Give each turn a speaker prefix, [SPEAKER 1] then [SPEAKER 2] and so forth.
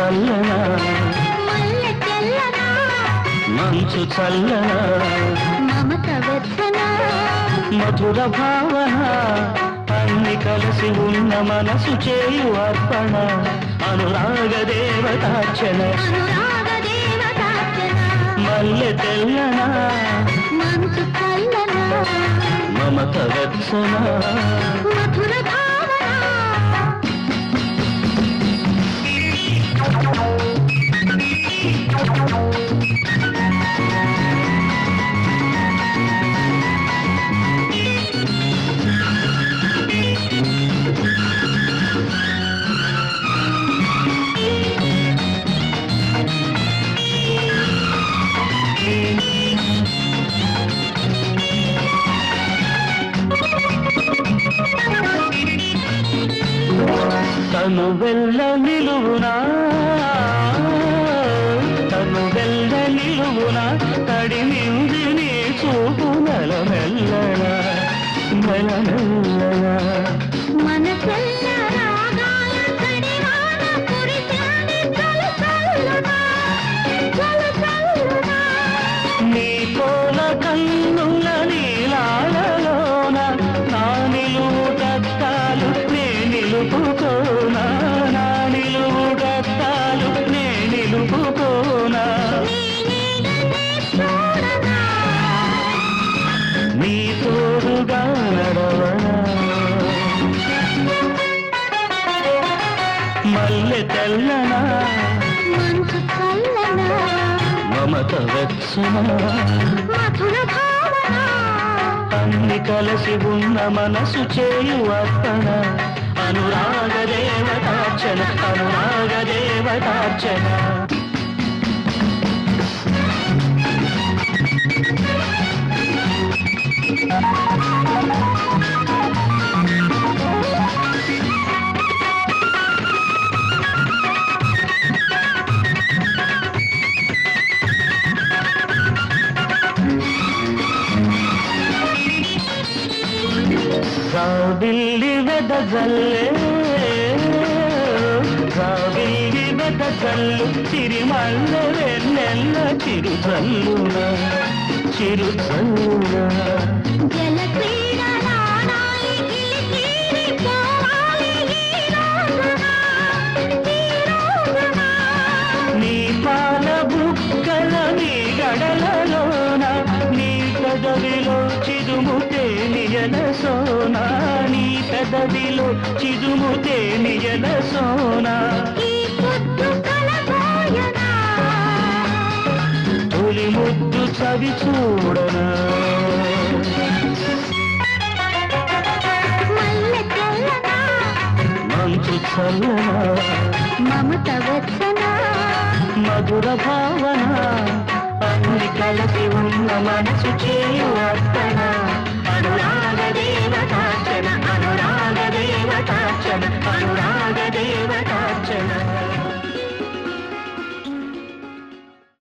[SPEAKER 1] చల్లనా మంచు చల్లనా
[SPEAKER 2] మమత వెచ్చన
[SPEAKER 1] మధుర భావన అన్ని కలిసి ఉన్న మనసు చేయు అర్పణ అనురాగ దేవతార్చన మల్లె తెల్లనా
[SPEAKER 2] మంచు చల్లన
[SPEAKER 1] మమత వెచ్చన
[SPEAKER 2] మధుర భావన
[SPEAKER 1] తను వెళ్ళ నిలువునా తడిమింది నీ చూపు మెల్లమెల్లగా మెల్లమెల్లగా
[SPEAKER 2] మనసెల్ల రాగాల కడివాన కురిసింది చలు చల్లునా చలు చల్లునా
[SPEAKER 1] నీ కోల కన్నుల నీలాలలోన నా నిలువు దత్తాలు నే నిలుపుకోనా నా నిలువు దత్తాలు నే నిలుపుకోనా నీ తోడుగా నడవనా మల్లె తెల్లనా
[SPEAKER 2] మంచు చల్లనా
[SPEAKER 1] మమత వెచ్చన
[SPEAKER 2] మధుర భావన
[SPEAKER 1] అన్ని కలిసి ఉన్న మనసు చేయు అర్పణ అనురాగ దేవతార్చన అనురాగ దేవతార్చన రావిల్లి వెదజల్లే రావిల్లి వెదజల్లు చిరిమల్ల వెన్నెల్ల చిరుజల్లున చిరుజల్లున
[SPEAKER 2] జల క్రీడలాడాలి గిలిగిలి పోవాలి ఈ రోజున
[SPEAKER 1] నీ పాల బుక్కల నీ గడలలోన నీ పెదవిలో చిదుముతే నియల సోనా నీ పెదవిలో చిదుముతే నియల సోనా
[SPEAKER 2] ఈ పొద్దు కలబోయనా
[SPEAKER 1] తొలి ముద్దు చవి చూడనా
[SPEAKER 2] మల్లె చల్లనా
[SPEAKER 1] మంచు చల్లనా
[SPEAKER 2] మమత వెచ్చన
[SPEAKER 1] మధుర భావన అన్ని కలిసి ఉన్న మనసు చేయు అర్పణ అనురాగ దేవతార్చన అనురాగ దేవతార్చన అనురాగ దేవతా